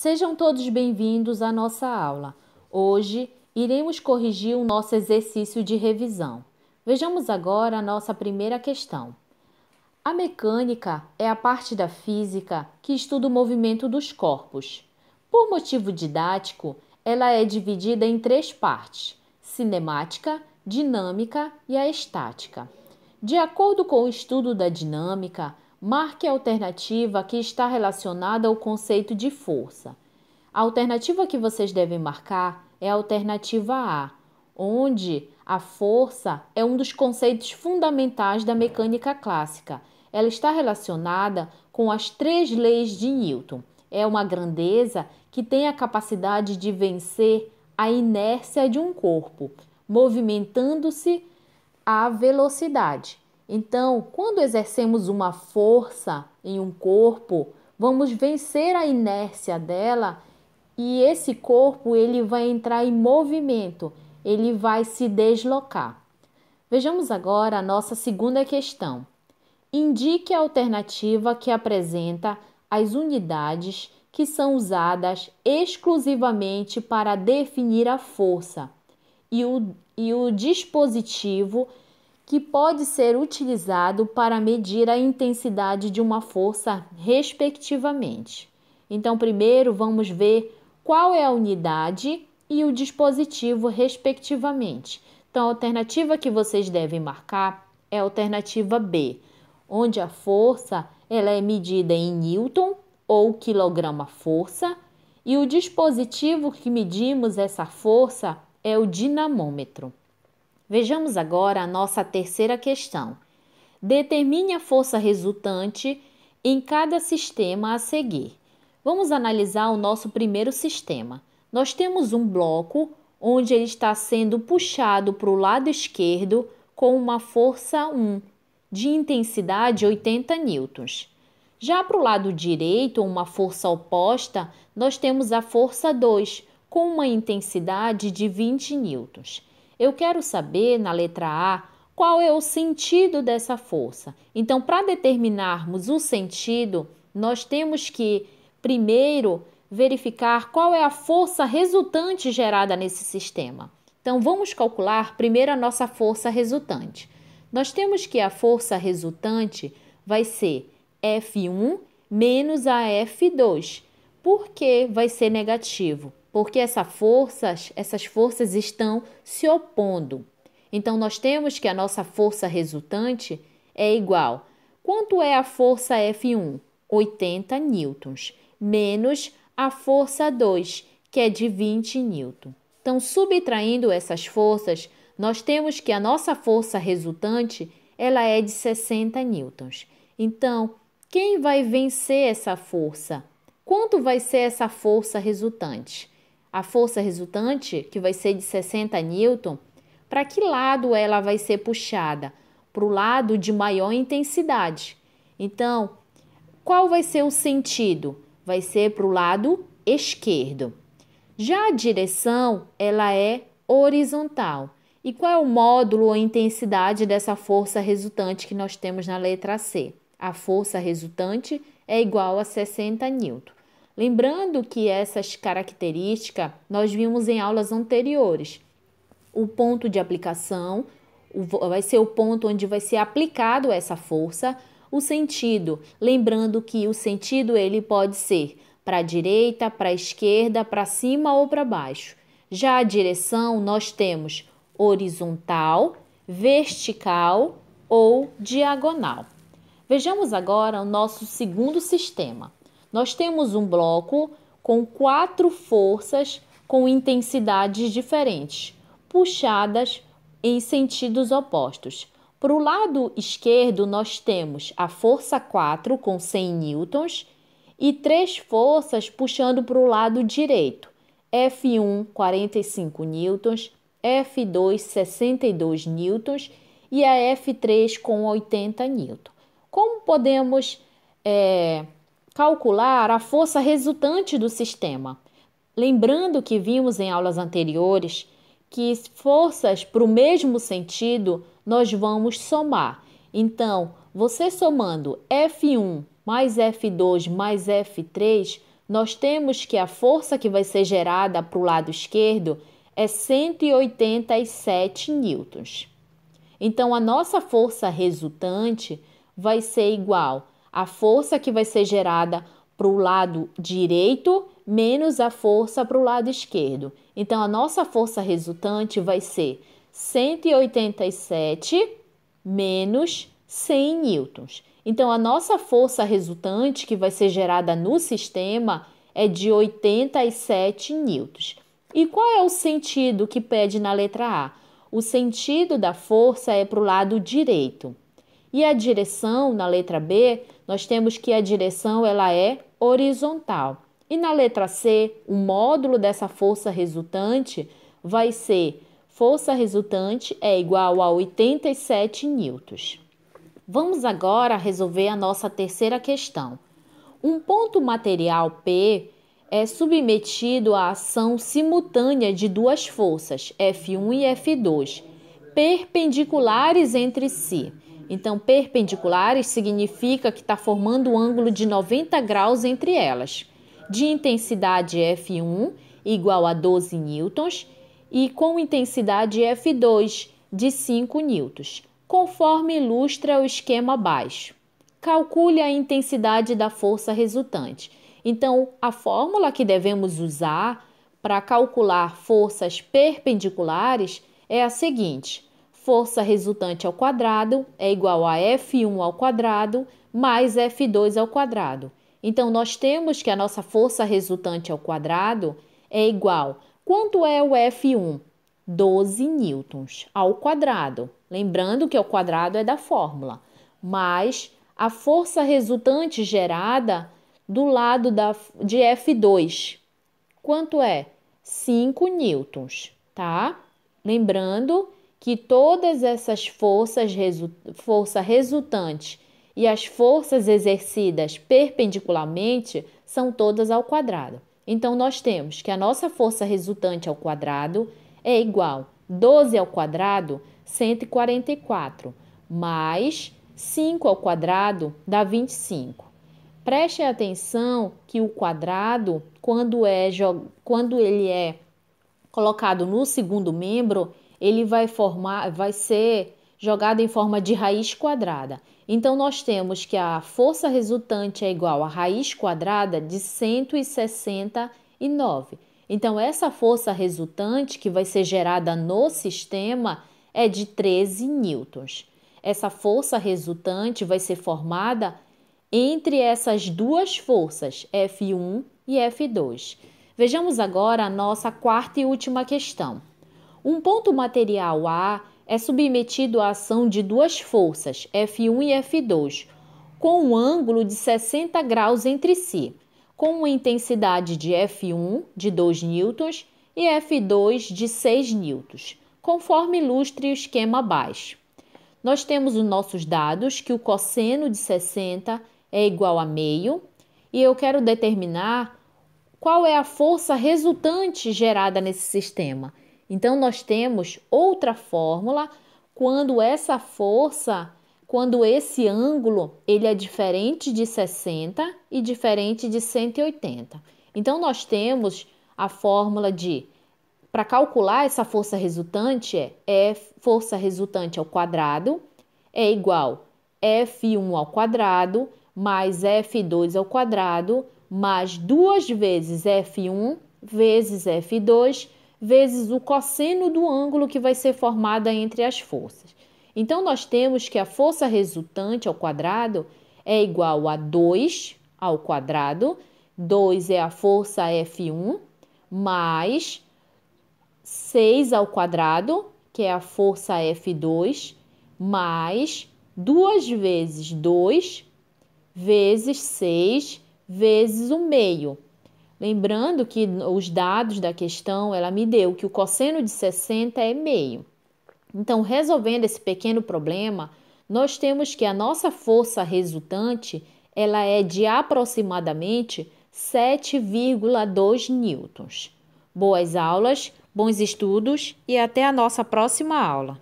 Sejam todos bem-vindos à nossa aula. Hoje, iremos corrigir o nosso exercício de revisão. Vejamos agora a nossa primeira questão. A mecânica é a parte da física que estuda o movimento dos corpos. Por motivo didático, ela é dividida em três partes: cinemática, dinâmica e a estática. De acordo com o estudo da dinâmica, marque a alternativa que está relacionada ao conceito de força. A alternativa que vocês devem marcar é a alternativa A, onde a força é um dos conceitos fundamentais da mecânica clássica. Ela está relacionada com as três leis de Newton. É uma grandeza que tem a capacidade de vencer a inércia de um corpo, movimentando-se à velocidade. Então, quando exercemos uma força em um corpo, vamos vencer a inércia dela e esse corpo ele vai entrar em movimento, ele vai se deslocar. Vejamos agora a nossa segunda questão. Indique a alternativa que apresenta as unidades que são usadas exclusivamente para definir a força e o dispositivo que pode ser utilizado para medir a intensidade de uma força, respectivamente. Então, primeiro vamos ver qual é a unidade e o dispositivo, respectivamente. Então, a alternativa que vocês devem marcar é a alternativa B, onde a força ela é medida em Newton ou quilograma-força e o dispositivo que medimos essa força é o dinamômetro. Vejamos agora a nossa terceira questão. Determine a força resultante em cada sistema a seguir. Vamos analisar o nosso primeiro sistema. Nós temos um bloco onde ele está sendo puxado para o lado esquerdo com uma força 1, de intensidade 80 newtons. Já para o lado direito, uma força oposta, nós temos a força 2, com uma intensidade de 20 newtons. Eu quero saber, na letra A, qual é o sentido dessa força. Então, para determinarmos o sentido, nós temos que, primeiro, verificar qual é a força resultante gerada nesse sistema. Então, vamos calcular primeiro a nossa força resultante. Nós temos que a força resultante vai ser F1 menos a F2. Por que vai ser negativo? Porque essas forças estão se opondo. Então, nós temos que a nossa força resultante é igual. Quanto é a força F1? 80 newtons, menos a força 2, que é de 20 newtons. Então, subtraindo essas forças, nós temos que a nossa força resultante ela é de 60 newtons. Então, quem vai vencer essa força? Quanto vai ser essa força resultante? A força resultante, que vai ser de 60 newton, para que lado ela vai ser puxada? Para o lado de maior intensidade. Então, qual vai ser o sentido? Vai ser para o lado esquerdo. Já a direção, ela é horizontal. E qual é o módulo ou intensidade dessa força resultante que nós temos na letra C? A força resultante é igual a 60 newton. Lembrando que essas características nós vimos em aulas anteriores. O ponto de aplicação vai ser o ponto onde vai ser aplicado essa força. O sentido, lembrando que o sentido ele pode ser para a direita, para a esquerda, para cima ou para baixo. Já a direção nós temos horizontal, vertical ou diagonal. Vejamos agora o nosso segundo sistema. Nós temos um bloco com 4 forças com intensidades diferentes, puxadas em sentidos opostos. Para o lado esquerdo, nós temos a força 4 com 100 newtons e 3 forças puxando para o lado direito. F1, 45 newtons, F2, 62 newtons e a F3 com 80 newtons. Como podemos calcular a força resultante do sistema? Lembrando que vimos em aulas anteriores que forças para o mesmo sentido nós vamos somar. Então, você somando F1 mais F2 mais F3, nós temos que a força que vai ser gerada para o lado esquerdo é 187 newtons. Então, a nossa força resultante vai ser igual à força que vai ser gerada para o lado direito menos a força para o lado esquerdo. Então, a nossa força resultante vai ser 187 menos 100 newtons. Então, a nossa força resultante que vai ser gerada no sistema é de 87 newtons. E qual é o sentido que pede na letra A? O sentido da força é para o lado direito. E a direção, na letra B, nós temos que a direção ela é horizontal. E na letra C, o módulo dessa força resultante vai ser força resultante é igual a 87 newtons. Vamos agora resolver a nossa terceira questão. Um ponto material P é submetido à ação simultânea de duas forças, F1 e F2, perpendiculares entre si. Então, perpendiculares significa que está formando um ângulo de 90 graus entre elas. De intensidade F1 igual a 12 newtons e com intensidade F2 de 5 newtons, conforme ilustra o esquema abaixo. Calcule a intensidade da força resultante. Então, a fórmula que devemos usar para calcular forças perpendiculares é a seguinte: força resultante ao quadrado é igual a F1 ao quadrado mais F2 ao quadrado. Então, nós temos que a nossa força resultante ao quadrado é igual. Quanto é o F1? 12 newtons ao quadrado. Lembrando que o quadrado é da fórmula. Mais a força resultante gerada do lado de F2. Quanto é? 5 newtons, tá? Lembrando que todas essas força resultante e as forças exercidas perpendicularmente são todas ao quadrado. Então, nós temos que a nossa força resultante ao quadrado é igual 12 ao quadrado, 144, mais 5 ao quadrado dá 25. Preste atenção que o quadrado, quando ele é colocado no segundo membro, ele vai ser jogado em forma de raiz quadrada. Então, nós temos que a força resultante é igual a raiz quadrada de 169. Então, essa força resultante que vai ser gerada no sistema é de 13 newtons. Essa força resultante vai ser formada entre essas duas forças, F1 e F2. Vejamos agora a nossa quarta e última questão. Um ponto material A é submetido à ação de duas forças, F1 e F2, com um ângulo de 60 graus entre si, com uma intensidade de F1 de 2 newtons e F2 de 6 newtons, conforme ilustre o esquema abaixo. Nós temos os nossos dados que o cosseno de 60 é igual a meio e eu quero determinar qual é a força resultante gerada nesse sistema. Então, nós temos outra fórmula quando esse ângulo ele é diferente de 60 e diferente de 180. Então, nós temos a fórmula para calcular essa força resultante força resultante ao quadrado é igual F1 ao quadrado mais F2 ao quadrado mais 2 vezes F1 vezes F2 vezes o cosseno do ângulo que vai ser formado entre as forças. Então, nós temos que a força resultante ao quadrado é igual a 2 ao quadrado, 2 é a força F1, mais 6 ao quadrado, que é a força F2, mais 2 vezes 2, vezes 6, vezes o meio. Lembrando que os dados da questão, ela me deu que o cosseno de 60 é meio. Então, resolvendo esse pequeno problema, nós temos que a nossa força resultante, ela é de aproximadamente 7,2 newtons. Boas aulas, bons estudos e até a nossa próxima aula.